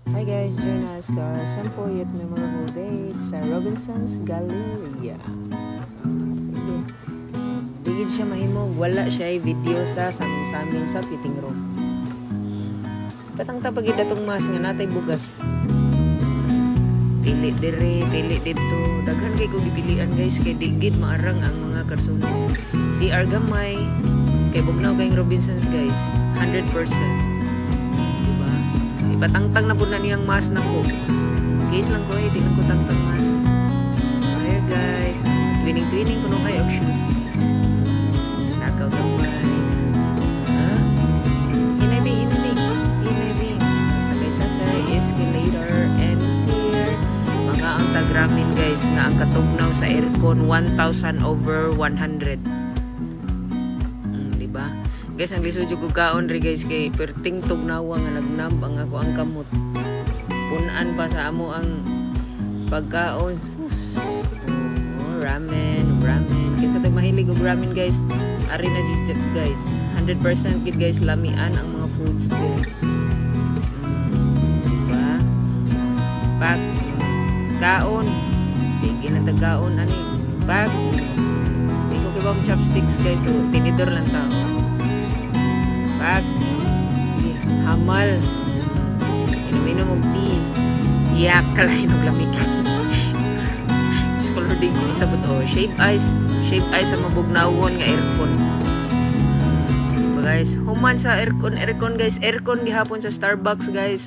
Hi guys, join us to our simple yet memorable date sa Robinson's Galleria. Sige. Bigid siya mahimog, wala siya video sa samin sa fitting room. Katang tapagid atong mas nga natay bugas. Pili dire, pili dito. Daghan kay kung dipilian guys, kay digid maarang ang mga karsones. Si Argamay, kay bugnaw kayong Robinson's guys, 100%. Diba? Ipatangtang na po na niyang mas na ko. Case lang ko eh, di lang ko tangtang mas. Ayan guys, twinning ko nung kayo shoes. Nakaw gamay. Ramin guys na ang katugnaw sa aircon 1,000 over 100. Diba? Guys, ang lisod yung kaon rin guys kay perting tugnawa nga nagnamp ang ako ang kamot. Punan pa sa amo ang pagkaon. Ramen. Kinsa tayo mahilig og ramen guys. Ari na dito guys. 100% kid guys lamian ang mga foods din. Diba? Pag kaon, sige na tagaon ani bag di ko kibang chopsticks guys, so tinidor lang tao bag hamal inom og tea yak kalain og lamig just color din ko isabot shape eyes sa mabugnawon nga aircon guys. Human sa aircon guys, aircon gihapon sa Starbucks guys.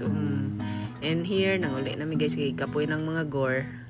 And here, nanguli namin guys kay kapoy ng mga gore.